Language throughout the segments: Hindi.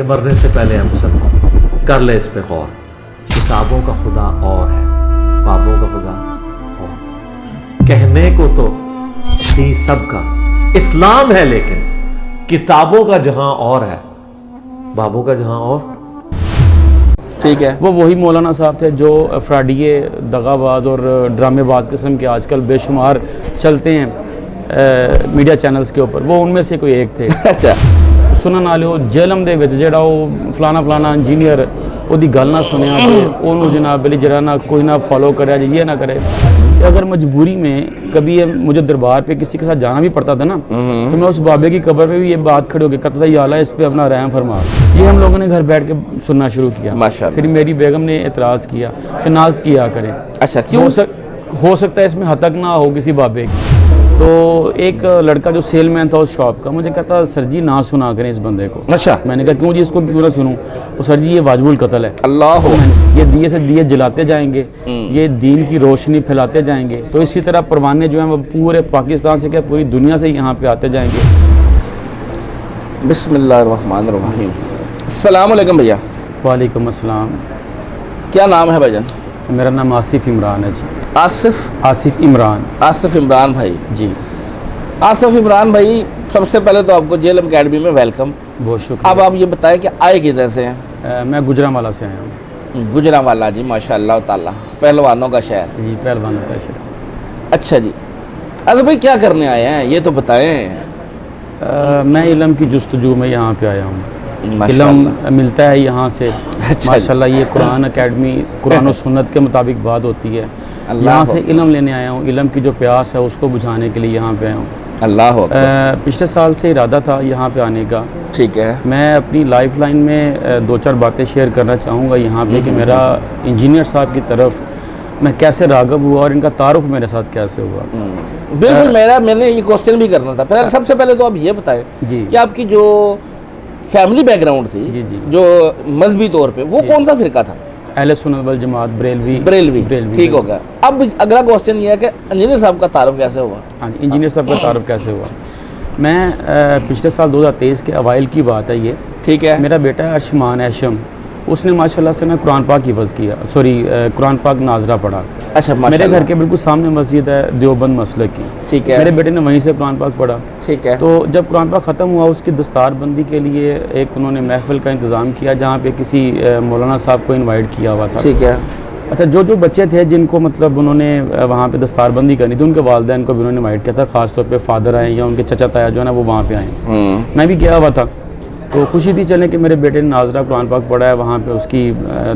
कि मरने से पहले हम सब कर ले इस पे गौर। किताबों का खुदा और है, बाबों का खुदा और। कहने को तो दी सबका इस्लाम है, लेकिन किताबों का जहां और है, बाबों का जहां और। ठीक है, वो वही मौलाना साहब थे जो फ्राडिये, दगाबाज और ड्रामेबाज किस्म के आजकल बेशुमार चलते हैं मीडिया चैनल्स के ऊपर। वो उनमें से कोई एक थे। अच्छा, सुनन वाले हो जेलम दे विच जेड़ा वो फलाना फलाना इंजीनियर ओदी गल ना सुनिया ते ओनू जनाब बली जरा ना कोई ना फॉलो करे, ये ना करे। अगर मजबूरी में कभी ये मुझे दरबार पे किसी के साथ जाना भी पड़ता था ना, तो मैं उस बाबे की कब्र पे भी ये बात खड़ी होकर करता था, या अल्लाह इस पे अपना रहम फरमा। ये हम लोगों ने घर बैठ के सुनना शुरू किया। माशाअल्लाह। फिर मेरी बेगम ने एतराज़ किया कि ना किया करें। अच्छा, क्यों? हो सकता है इसमें हतक ना हो किसी बाबे की। तो एक लड़का जो सेलमैन था उस शॉप का, मुझे कहता सर जी ना सुना करें इस बंदे को। अच्छा, मैंने कहा क्यों जी, इसको क्यों ना सुनूं? तो सर जी ये वाजिबुल कत्ल है। अल्लाह, ये दिए से दिए जलाते जाएंगे, ये दीन की रोशनी फैलाते जाएंगे। तो इसी तरह परवाने जो हैं वो पूरे पाकिस्तान से क्या पूरी दुनिया से यहाँ पे आते जाएंगे। बिस्मिल्लाहिर्रहमानिर्रहीम। अस्सलाम वालेकुम भैया। वालेकुम अस्सलाम। क्या नाम है भाईजान? मेरा नाम आसिफ इमरान है जी। आसिफ इमरान। आसिफ इमरान भाई जी। आसिफ इमरान भाई, सबसे पहले तो आपको जेलम अकेडमी में वेलकम। बहुत शुक्रिया। अब आप ये बताएं कि आए किधर से हैं? मैं गुजरांवाला से आया हूँ। गुजरांवाला जी, माशाअल्लाह ताला, पहलवानों का शहर। जी, पहलवानों का शहर। अच्छा जी, अच्छा भाई क्या करने आए हैं ये तो बताएं। मैं इल्म की जुस्तजू में यहाँ पे आया हूँ। माशाअल्लाह। इल्म मिलता है यहाँ से। अच्छा माशाल्लाह, ये कुरान अकेडमी कुरान और सुन्नत के मुताबिक बात होती है। अल्लाह यहाँ से इल्म लेने आया हूँ। इल्म की जो प्यास है उसको बुझाने के लिए यहाँ पे आया हूँ। अल्लाह अकबर। पिछले साल से इरादा था यहाँ पे आने का। ठीक है, मैं अपनी लाइफ लाइन में दो चार बातें शेयर करना चाहूँगा यहाँ पे कि मेरा इंजीनियर साहब की तरफ मैं कैसे राग़िब हुआ और इनका तारुफ मेरे साथ कैसे हुआ। बिल्कुल। मैंने ये क्वेश्चन भी करना था। पहले सबसे पहले तो आप ये बताएं जी कि आपकी जो फैमिली बैकग्राउंड थी, जी जी, जो मजहबी तौर पे, वो कौन सा फिरका था? अहले सुन्नत वल जमात, बरेलवी। ठीक हो गया। अब अगला क्वेश्चन ये है कि इंजीनियर साहब का तारुफ कैसे हुआ? हाँ, इंजीनियर साहब का तारुफ कैसे हुआ? मैं पिछले साल 2023 के अवाइल की बात है ये। ठीक है। मेरा बेटा है अर्शमान ऐशम, उसने माशाल्लाह से ना कुरान पाक हिफ़्ज़ किया, कुरान पाक नाजरा पढ़ा। अच्छा, मेरे घर के बिल्कुल सामने मस्जिद है देवबंद मसलक की। ठीक है। मेरे बेटे ने वहीं से कुरान पाक पढ़ा। ठीक है। तो जब कुरान पाक ख़त्म हुआ, उसकी दस्तारबंदी के लिए एक उन्होंने महफिल का इंतज़ाम किया जहाँ पे किसी मौलाना साहब को इनवाइट किया हुआ था। ठीक है। अच्छा, जो बच्चे थे जिनको मतलब उन्होंने वहाँ पे दस्तारबंदी करनी थी, उनके वालिदैन को भी उन्होंने इनवाइट किया था। ख़ासतौर पे फादर आए या उनके चचा ताया जो है ना वो वहाँ पे आए। मैं भी गया हुआ था। तो खुशी थी चलें कि मेरे बेटे ने नाजरा कुरान पाक पढ़ा है, वहाँ पे उसकी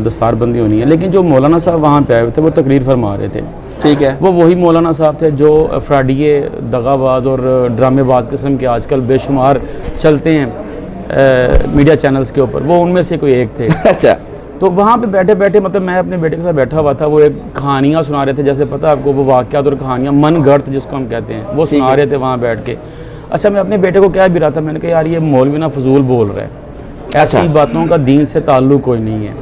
दस्तारबंदी होनी है। लेकिन जो मौलाना साहब वहाँ पे आए हुए थे वो तकरीर फरमा रहे थे। ठीक है। वो वही मौलाना साहब थे जो फ्राडिये, दगाबाज और ड्रामेबाज किस्म के आजकल बेशुमार चलते हैं मीडिया चैनल्स के ऊपर। वो उनमें से कोई एक थे। अच्छा। तो वहाँ पे बैठे बैठे मतलब मैं अपने बेटे के साथ बैठा हुआ था। वो एक कहानियाँ सुना रहे थे, जैसे पता है आपको वो वाक़यात और कहानियाँ मन गर्त जिसको हम कहते हैं, वो सुना रहे थे वहाँ बैठ के। अच्छा, मैं अपने बेटे को क्या भी रहा था, मैंने कहा यार ये मौलवी ना फजूल बोल रहा है, ऐसी बातों का दीन से ताल्लुक़ कोई नहीं है,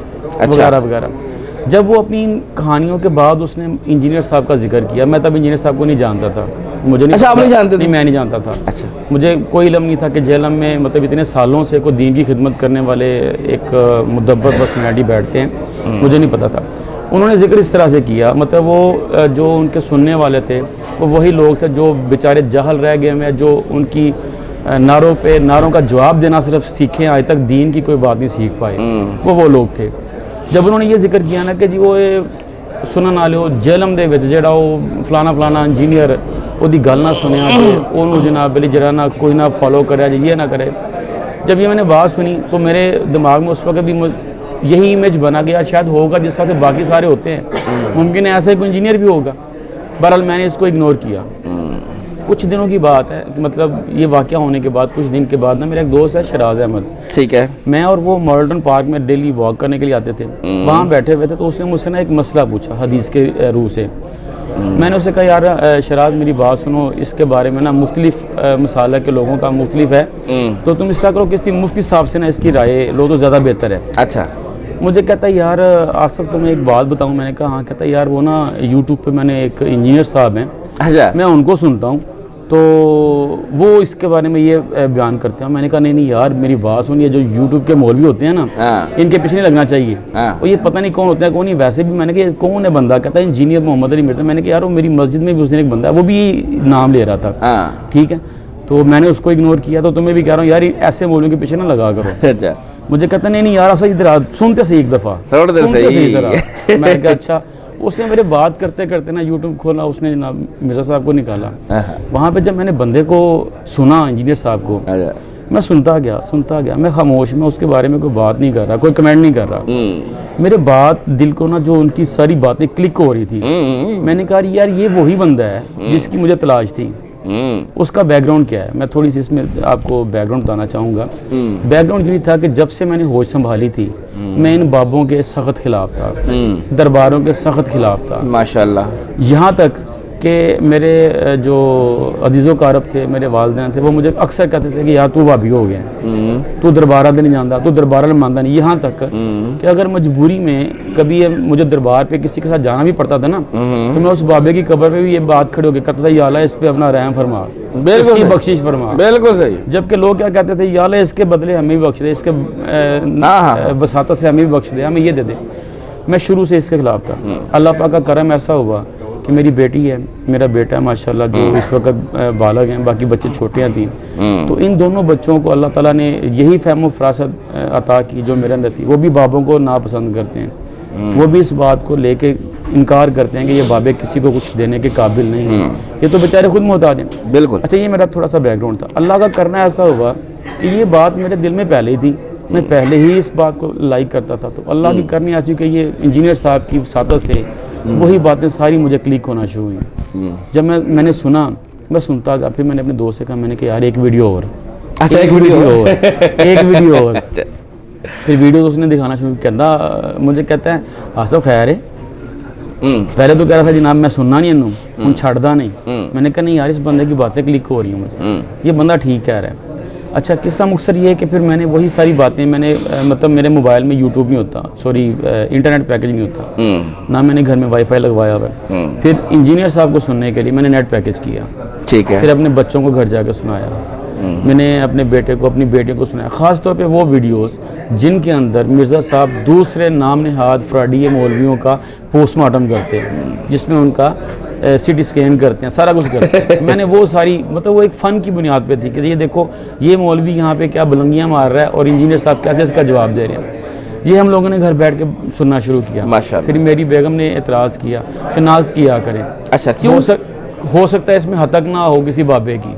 वगैरह वगैरह। जब वो अपनी कहानियों के बाद उसने इंजीनियर साहब का जिक्र किया, मैं तब इंजीनियर साहब को नहीं जानता था, मुझे नहीं। अच्छा, आप नहीं जानते थे? नहीं, मैं नहीं जानता था। अच्छा। मुझे कोई इल्म नहीं था कि जेलम में मतलब इतने सालों से कोई दीन की खिदमत करने वाले एक मुदब्बर पर्सनैलिटी बैठते हैं, मुझे नहीं पता था। उन्होंने जिक्र इस तरह से किया, मतलब वो जो उनके सुनने वाले थे वो वही लोग थे जो बेचारे जहल रह गए हैं, जो उनकी नारों का जवाब देना सिर्फ सीखे, आज तक दीन की कोई बात नहीं सीख पाए, वो लोग थे। जब उन्होंने ये जिक्र किया ना कि जी वो सुनन वाले हो जेलम दे विच जेड़ा वो फलाना फलाना इंजीनियर ओदी गल ना सुनिया ते ओनू जनाब बली जरा ना कोई ना फॉलो करे, ये ना करे। जब ये मैंने बात सुनी तो मेरे दिमाग में उस वक्त भी यही इमेज बना गया, शायद होगा जिस तरह से बाकी सारे होते हैं, मुमकिन है ऐसा ही कोई इंजीनियर भी होगा। बहरहाल मैंने इसको इग्नोर किया। कुछ दिनों की बात है कि मतलब ये वाक़या होने के बाद कुछ दिन के बाद ना मेरा एक दोस्त है शराज अहमद। ठीक है। मैं और वो मॉडर्न पार्क में डेली वॉक करने के लिए आते थे। वहाँ बैठे हुए थे तो उसने मुझसे ना एक मसला पूछा हदीस के रूह से। मैंने उससे कहा यार शराज मेरी बात सुनो, इसके बारे में ना मुख्तलिफ मसाला के लोगों का मुख्तलिफ है, तो तुम इसका करो किसी मुफ्ती साहब से ना इसकी राय लो तो ज़्यादा बेहतर है। अच्छा। मुझे कहता है यार आसिफ तुम्हें एक बात बताऊँ। मैंने कहा हाँ। कहता है यार वो ना यूट्यूब पे मैंने एक इंजीनियर साहब हैं, अच्छा, मैं उनको सुनता हूँ, तो वो इसके बारे में ये बयान करते हैं। मैंने कहा नहीं यार मेरी बात सुनिए, जो यूट्यूब के मौलवी होते हैं ना, इनके पीछे नहीं लगना चाहिए। और ये पता नहीं कौन होता है कौन नहीं। वैसे भी मैंने कहा कौन है बंदा, कहता है इंजीनियर मोहम्मद अली मिर्जा। मैंने कहा यार वो मेरी मस्जिद में भी उस दिन एक बंदा है, वो भी नाम ले रहा था, ठीक है। तो मैंने उसको इग्नोर किया। तो तुम्हें भी कह रहा हूँ यार ऐसे मौलवियों के पीछे ना लगा करो। मुझे कहता नहीं यार ऐसा इधर सुनते सही एक दफ़ा, मैंने कहा अच्छा। उसने मेरे बात करते करते ना यूट्यूब खोला, उसने जनाब मिर्ज़ा साहब को निकाला। वहाँ पे जब मैंने बंदे को सुना, इंजीनियर साहब को, मैं सुनता गया, मैं खामोश, मैं उसके बारे में कोई बात नहीं कर रहा, कोई कमेंट नहीं कर रहा। मेरे बात दिल को ना, जो उनकी सारी बातें क्लिक हो रही थी। मैंने कहा यार ये वही बंदा है जिसकी मुझे तलाश थी। उसका बैकग्राउंड क्या है, मैं थोड़ी सी इसमें आपको बैकग्राउंड बताना चाहूँगा। बैकग्राउंड यही था कि जब से मैंने होश संभाली थी, मैं इन बाबों के सख्त खिलाफ था, दरबारों के सख्त खिलाफ था माशाल्लाह। यहाँ तक कि मेरे जो अजीज़ो कारब थे, मेरे वालिदैन थे, वो मुझे अक्सर कहते थे कि यार तू भाभी हो गया, तू दरबार नहीं जानता, तू दरबार मानता नहीं। यहाँ तक कि अगर मजबूरी में कभी मुझे दरबार पे किसी के साथ जाना भी पड़ता था ना, तो मैं उस बाबे की कब्र पे भी ये बात खड़े होकर करता था, या अल्लाह इस पे अपना रहम फरमा, इसकी बख्शिश फरमा। बिल्कुल सही। जबकि लोग क्या कहते थे, या अल्लाह इसके बदले हमें भी बख्श दे, इसके वसातत से हमें भी बख्श दे, हमें ये दे दे। मैं शुरू से इसके खिलाफ था। अल्लाह पाक का करम ऐसा हुआ कि मेरी बेटी है, मेरा बेटा है माशाल्लाह, जो इस वक्त बालग हैं, बाकी बच्चे छोटे हैं 3। तो इन दोनों बच्चों को अल्लाह ताला ने यही फहम फरासत अता की जो मेरे अंदर थी। वो भी बाबों को नापसंद करते हैं, वो भी इस बात को लेके इनकार करते हैं कि ये बाबे किसी को कुछ देने के काबिल नहीं है, ये तो बेचारे खुद मोहताज हैं। बिल्कुल। अच्छा, ये मेरा थोड़ा सा बैकग्राउंड था। अल्लाह का करना ऐसा हुआ कि ये बात मेरे दिल में पहले ही थी, मैं पहले ही इस बात को लाइक करता था। तो अल्लाह की करनी ऐसी कि ये इंजीनियर साहब की वसातत से वही बातें सारी मुझे क्लिक होना शुरू हुई। जब मैंने सुना, मैं सुनता गया। फिर मैंने अपने दोस्त से कहा, मैंने कहा यार एक वीडियो और, अच्छा एक वीडियो और, एक वीडियो और। फिर वीडियो उसने दिखाना शुरू कहता, मुझे कहता है आसफ खैर है। पहले तो कह रहा था जनाब मैं सुनना नहीं इन्हों, छड़दा नहीं। मैंने कहा नहीं यार इस बंदे की बातें क्लिक हो रही हैं मुझे, ये बंदा ठीक कह रहा है। अच्छा, किस्सा मुख्तसर ये है कि फिर मैंने वही सारी बातें मतलब मेरे मोबाइल में यूट्यूब नहीं होता, सॉरी इंटरनेट पैकेज नहीं होता, ना मैंने घर में वाईफाई लगवाया हुआ। फिर इंजीनियर साहब को सुनने के लिए मैंने नेट पैकेज किया, ठीक है। फिर अपने बच्चों को घर जाकर सुनाया, मैंने अपने बेटे को, अपनी बेटी को सुनाया। ख़ास तौर पे वो वीडियोस जिनके अंदर मिर्ज़ा साहब दूसरे नाम नहाद फ्राडी मौलवियों का पोस्टमार्टम करते हैं, जिसमें उनका सिटी स्कैन करते हैं, सारा कुछ करते हैं। मैंने वो सारी, मतलब वो एक फ़न की बुनियाद पे थी कि ये देखो ये मौलवी यहाँ पे क्या बुलंदियाँ मार रहा है और इंजीनियर साहब कैसे इसका जवाब दे रहे हैं। ये हम लोगों ने घर बैठ के सुनना शुरू किया माशाअल्लाह। फिर मेरी बेगम ने एतराज़ किया कि ना किया करें। अच्छा, क्यों? हो सकता है इसमें हतक ना हो किसी बाबे की।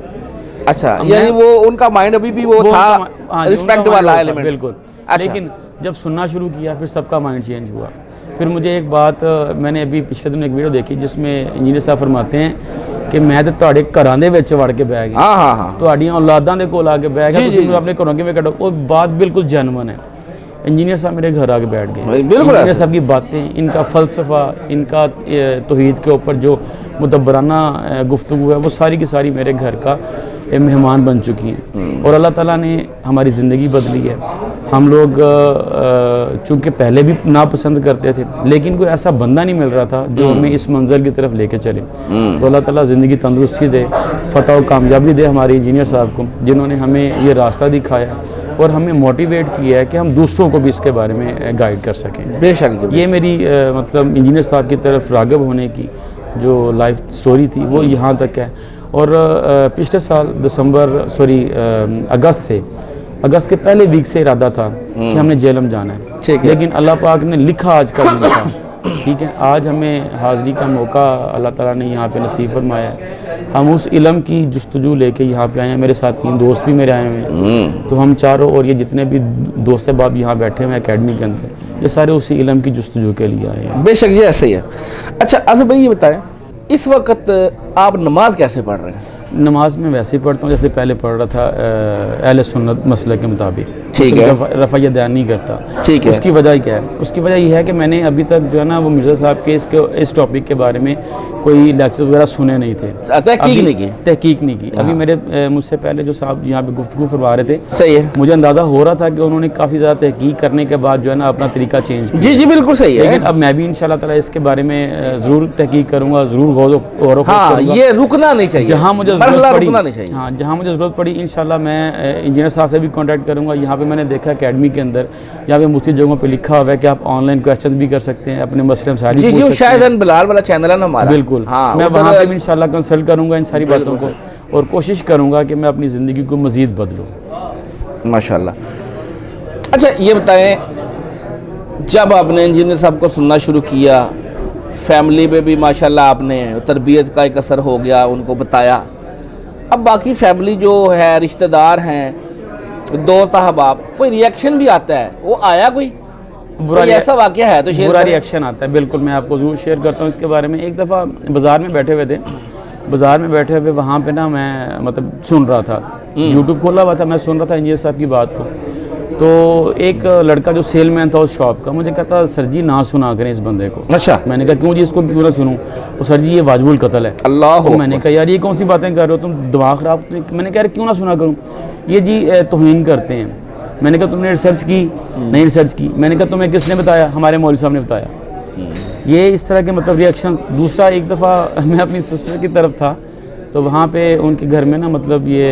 अच्छा, यानी वो उनका माइंड अभी भी वो था रिस्पेक्ट वाला एलिमेंट। बिल्कुल। लेकिन जब सुनना शुरू किया फिर सबका माइंड चेंज हुआ। फिर मुझे एक बात, मैंने अभी पिछले दिन एक वीडियो देखी जिसमें इंजीनियर साहब फरमाते हैं कि मैं तो ਤੁਹਾਡੇ ਘਰਾਂ ਦੇ ਵਿੱਚ ਵੜ ਕੇ ਬਹਿ ਗਿਆ, ਤੁਹਾਡੀਆਂ ਔਲਾਦਾਂ ਦੇ ਕੋਲ ਆ ਕੇ ਬਹਿ ਗਿਆ, ਤੁਸੀਂ ਆਪਣੇ ਘਰੋਂ ਕਿਵੇਂ ਕੱਢੋ। वो बात बिल्कुल जेन्युइन है। इंजीनियर साहब मेरे घर आके बैठ गए। इंजीनियर साहब की बातें, इनका फ़लसफ़ा, इनका तौहीद के ऊपर जो मुदब्बराना गुफ्तगू है, वो सारी की सारी मेरे घर का मेहमान बन चुकी हैं। और अल्लाह ताला ने हमारी ज़िंदगी बदली है। हम लोग चूँकि पहले भी नापसंद करते थे, लेकिन कोई ऐसा बंदा नहीं मिल रहा था जो हमें इस मंजिल की तरफ लेके चले। तो अल्लाह ताला ज़िंदगी तंदुरुस्ती दे, फ़तह और कामयाबी दे हमारे इंजीनियर साहब को, जिन्होंने हमें ये रास्ता दिखाया और हमें मोटिवेट किया है कि हम दूसरों को भी इसके बारे में गाइड कर सकें। बेशक ये मेरी मतलब इंजीनियर साहब की तरफ राग़िब होने की जो लाइफ स्टोरी थी वो यहाँ तक है। और पिछले साल अगस्त के पहले वीक से इरादा था कि हमने जेलम जाना है, लेकिन अल्लाह पाक ने लिखा आज का दिन था, ठीक है। आज हमें हाज़री का मौका अल्लाह ताला ने यहाँ पे नसीब फरमाया है। हम उस इल्म की जुस्तजू लेके यहाँ पे आए हैं। मेरे साथ 3 दोस्त भी मेरे आए हुए हैं, तो हम चारों और ये जितने भी दोस्त बाब यहाँ बैठे हुए हैं एकेडमी के अंदर, ये सारे उसी इल्म की जुस्तजू के लिए आए हैं। बेशक ये ऐसे ही है। अच्छा आज़म भाई, ये बताएं इस वक्त आप नमाज कैसे पढ़ रहे हैं? नमाज में वैसे ही पढ़ता हूँ जैसे पहले पढ़ रहा था, अहले सुन्नत मसले के मुताबिक। ठीक है। रफ़ा दयान नहीं करता। ठीक है। उसकी वजह क्या है? उसकी वजह ये है कि मैंने अभी तक जो है ना वो मिर्ज़ा साहब के इस टॉपिक के बारे में कोई लेक्चर वगैरह सुने नहीं थे, तहकीक नहीं की। तहकीक नहीं की। अभी मेरे मुझसे पहले जो साहब यहाँ पे गुफ्तगू फरमा रहे थे, सही है, मुझे अंदाज़ा हो रहा था कि उन्होंने काफ़ी ज़्यादा तहकीक करने के बाद जो है ना अपना तरीका चेंज किया। जी जी बिल्कुल सही है। लेकिन अब मैं भी इंशाल्लाह ताला इसके बारे में ज़रूर तहकीक करूँगा, ज़रूर गौर हाँ, ये रुकना नहीं चाहिए, जहाँ मुझे मरहला रुकना नहीं चाहिए। हाँ, जहाँ मुझे ज़रूरत पड़ी इंशाल्लाह मैं इंजीनियर साहब से भी कांटेक्ट करूँगा। यहाँ पे मैंने देखा अकेडमी के अंदर यहाँ पे मुख्तलिफ जगहों पे लिखा हुआ है कि आप ऑनलाइन क्वेश्चन भी कर सकते हैं, अपने मसले मसाइल जी जी, शायद बिलाल वाला चैनल है ना हमारा। बिल्कुल, हाँ, मैं वहाँ पे भी इंशाल्लाह कंसल्ट करूँगा इन सारी बातों को और कोशिश करूँगा कि मैं अपनी ज़िंदगी को मज़ीद बदलूँ माशाल्लाह। अच्छा ये बताएं, जब आपने इंजीनियर साहब को सुनना शुरू किया, फैमिली पे भी माशाल्लाह आपने तरबियत का एक असर हो गया, उनको बताया, अब बाकी फैमिली जो है, रिश्तेदार हैं, दोस्त अहबाब, कोई रिएक्शन भी आता है, वो आया कोई ऐसा वाकया है तो शेयर बुरा रिएक्शन आता है? बिल्कुल, मैं आपको ज़रूर शेयर करता हूँ इसके बारे में। एक दफ़ा बाज़ार में बैठे हुए थे, बाज़ार में बैठे हुए वहाँ पे ना मैं मतलब सुन रहा था, यूट्यूब खोला हुआ था, मैं सुन रहा था इंजीनियर साहब की बात को। तो एक लड़का जो सेलमैन था उस शॉप का, मुझे कहता सर जी ना सुना करें इस बंदे को। अच्छा। मैंने कहा क्यों जी, इसको क्यों ना सुनूं? तो सर जी ये वाजिबुल कत्ल है। अल्लाह। तो मैंने कहा यार ये कौन सी बातें कर रहे हो तुम, दिमाग ख़राब। मैंने कहा यार क्यों ना सुना करूँ, ये जी तौहीन करते हैं। मैंने कहा तुमने रिसर्च की? नहीं रिसर्च की। मैंने कहा तुम्हें किसने बताया? हमारे मौलवी साहब ने बताया। ये इस तरह के मतलब रिएक्शन। दूसरा, एक दफ़ा मैं अपनी सिस्टर की तरफ था, तो वहाँ पे उनके घर में ना मतलब ये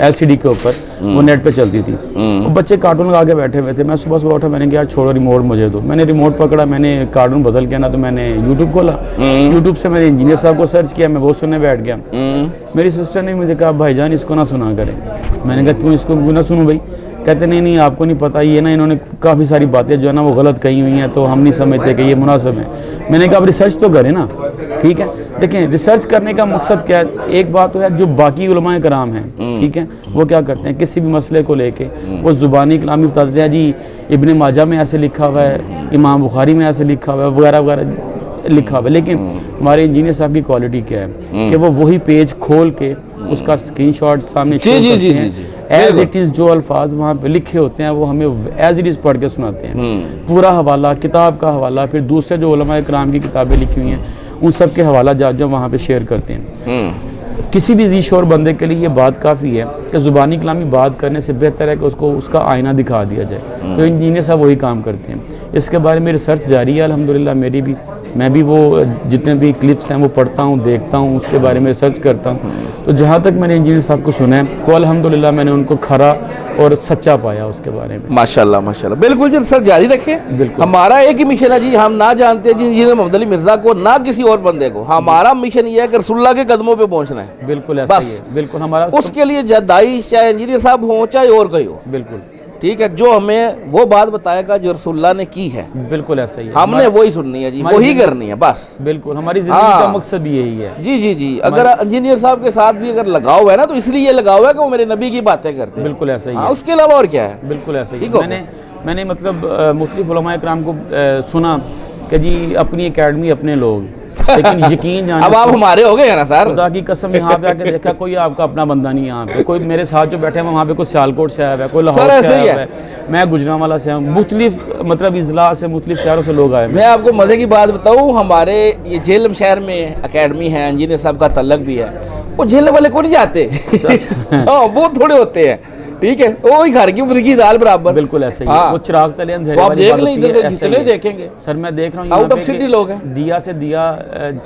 LCD के ऊपर वो नेट पे चलती थी, वो बच्चे कार्टून लगा के बैठे हुए थे। मैं सुबह सुबह उठा, मैंने कहा यार छोड़ो रिमोट मुझे दो। मैंने रिमोट पकड़ा, मैंने कार्टून बदल के ना तो मैंने यूट्यूब खोला, यूट्यूब से मैंने इंजीनियर साहब को सर्च किया, मैं वो सुनने बैठ गया। मेरी सिस्टर ने मुझे कहा भाईजान इसको ना सुना करें। मैंने कहा क्यों, इसको क्यों ना सुनूं भाई? कहते नहीं नहीं आपको नहीं पता, ये ना इन्होंने काफ़ी सारी बातें जो है ना वो गलत कही हुई हैं, तो हम नहीं समझते कि ये मुनासिब है। मैंने कहा अब रिसर्च तो करें ना, ठीक है। देखें रिसर्च करने का मकसद क्या है? एक बात तो है जो बाकी उलमाए कराम हैं, ठीक है, वो क्या करते हैं किसी भी मसले को लेके वो ज़ुबानी कलामी बता देते हैं, जी इब्ने माजा में ऐसे लिखा हुआ है, इमाम बुखारी में ऐसे लिखा हुआ है, वगैरह वगैरह लिखा हुआ है। लेकिन हमारे इंजीनियर साहब की क्वालिटी क्या है कि वो वही पेज खोल के उसका स्क्रीनशॉट सामने शो करते हैं, एज इट इज़ जो अल्फाज वहाँ पे लिखे होते हैं वो हमें एज इट इज़ पढ़ के सुनाते हैं। पूरा हवाला, किताब का हवाला, फिर दूसरे जो उलमाए कराम की किताबें लिखी हुई हैं उन सब के हवाला जो वहाँ पे शेयर करते हैं। किसी भी ज़ीशोर बंदे के लिए ये बात काफ़ी है कि ज़ुबानी कलामी बात करने से बेहतर है कि उसको उसका आईना दिखा दिया जाए। तो इंजीनियर साहब वही काम करते हैं। इसके बारे में रिसर्च जारी है अल्हम्दुलिल्लाह मेरी भी। मैं भी वो जितने भी क्लिप्स हैं वो पढ़ता हूँ, देखता हूँ, उसके बारे में रिसर्च करता हूँ। तो जहाँ तक मैंने इंजीनियर साहब को सुना है वो अल्हम्दुलिल्लाह मैंने उनको खरा और सच्चा पाया उसके बारे में। माशाल्लाह माशाल्लाह। बिल्कुल जी, रिसर्च जारी रखें। बिल्कुल। हमारा एक ही मिशन है जी, हम ना जानते जी इंजीनियर मोहम्मद अली मिर्जा को, ना किसी और बंदे को। हमारा मिशन ये है कि रसूलुल्लाह के कदमों पे पहुंचना है। बिल्कुल ऐसा ही है। बिल्कुल हमारा उसके लिए जदाई चाहे इंजीनियर साहब हो चाहे और कोई हो, बिल्कुल ठीक है, जो हमें वो बात बताएगा जो रसूलुल्लाह ने की है, बिल्कुल ऐसा ही है। हमने वही सुननी है जी, वही करनी है बस। बिल्कुल हमारी जिंदगी का मकसद भी यही है। जी जी जी। अगर इंजीनियर साहब के साथ भी अगर लगाव है ना तो इसलिए लगाव है कि वो मेरे नबी की बातें करते हैं। बिल्कुल ऐसा ही है। उसके अलावा और क्या है? बिल्कुल ऐसा ही ठीक है। मैंने मतलब मुख्तलिफ उलमाए कराम को सुना कि जी अपनी एकेडमी अपने लोग, लेकिन यकीन जाने अब आप हमारे हो गए ना सर, खुदा की कसम यहाँ पे आके देखा कोई आपका अपना बंदा नहीं। यहाँ पे कोई मेरे साथ जो बैठे हैं वहाँ पे कोई सियालकोट से आया हुआ है, कोई लाहौर से आया हुआ है, मैं गुजरांवाला से हूँ, मुख्तलिफ मतलब इजला से मुख्तलिफ शहरों से लोग आए। मैं आपको मज़े की बात बताऊँ, हमारे ये झेलम शहर में एकेडमी है, इंजीनियर साहब का तल्लक भी है, वो झेलने वाले को नहीं जाते। हाँ वो थोड़े होते हैं, ठीक है, वो ही घर की मुर्गी दाल बराबर। बिल्कुल ऐसे ही। वो चिराग तले अंधेरे आप देख लें, इधर से जितने देखेंगे सर मैं देख रहा हूँ आउट ऑफ सिटी लोग हैं। दिया से दिया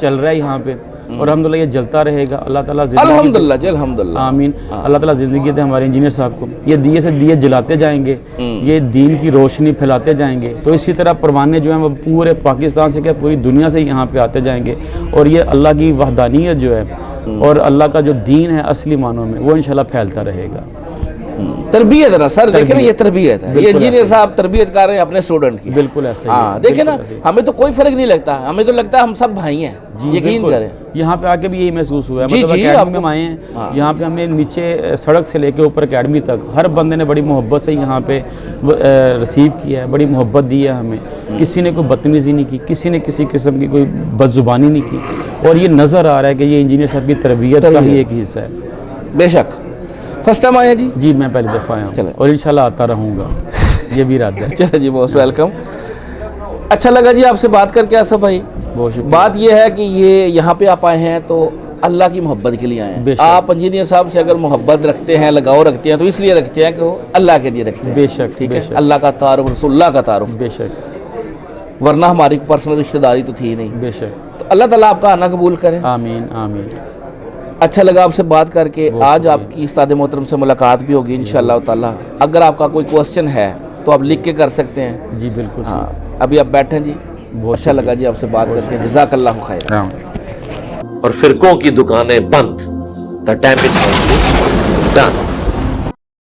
चल रहा है यहाँ पे और अल्हम्दुलिल्लाह ये जलता रहेगा। अल्लाह ताला अल्हम्दुलिल्लाह जी अल्हम्दुलिल्लाह आमीन। अल्लाह ताला ज़िंदगी दे हमारे इंजीनियर साहब को, ये दिए से दिए जलाते जाएंगे, ये दीन की रोशनी फैलाते जाएंगे। तो इसी तरह परवाने जो हैं वो पूरे पाकिस्तान से क्या पूरी दुनिया से यहाँ पे आते जाएंगे और ये अल्लाह की वहदानियत जो है और अल्लाह का जो दीन है असली मानों में वो इंशाल्लाह फैलता रहेगा। तरबियत है ना सर, देखे ना ये तरबियत है, ये इंजीनियर साहब तरबियत कर रहे हैं अपने स्टूडेंट की। बिल्कुल ऐसे। हाँ देखे ना, हमें तो कोई फर्क नहीं लगता, हमें तो लगता है हम सब भाई हैं, यकीन करें। यहाँ पे आके भी यही महसूस हुआ है। जी, मतलब जी, अकेडमी में आए हैं, यहाँ पे हमें नीचे सड़क से लेके ऊपर अकेडमी तक हर बंदे ने बड़ी मोहब्बत से यहाँ पे रिसीव किया है, बड़ी मोहब्बत दी है हमें। किसी ने कोई बदतमीजी नहीं की, किसी ने किसी किस्म की कोई बदजुबानी नहीं की और ये नज़र आ रहा है कि ये इंजीनियर साहब की तरबियत का ही एक हिस्सा है। बेशक फर्स्ट टाइम आए हैं जी? जी मैं पहली दफ़ा आया हूँ चलें। और इंशाल्लाह आता रहूँगा, ये भी इरादा है। चलो जी, मोस्ट वेलकम। अच्छा लगा जी आपसे बात करके आसफ भाई। बहुत शुक्रिया। बात यह है कि ये यहाँ पे आप आए हैं तो अल्लाह की मोहब्बत के लिए आए हैं। बेशक। आप इंजीनियर साहब से अगर मोहब्बत रखते हैं, लगाव रखते हैं, तो इसलिए रखते हैं कि वो अल्लाह के लिए रखते हैं। बेशक, ठीक है, बेशक। अल्लाह का तारुफ, रसूलुल्लाह का तारुफ, बेशक वरना हमारी पर्सनल रिश्तेदारी तो थी नहीं। बेशक। तो अल्लाह ताला आपका आना कबूल करें। आमीन आमीन। अच्छा लगा आपसे बात करके। आज आपकी उस्ताद मोहतरम से मुलाकात भी होगी इंशाअल्लाह ताला। अगर आपका कोई क्वेश्चन है तो आप लिख के कर सकते हैं। जी बिल्कुल। हाँ, अभी आप बैठें जी। बहुत अच्छा लगा जी आपसे बात करके। जज़ाकल्लाहु खैर। राम। और फिरकों की दुकानें बंद। The damage country done.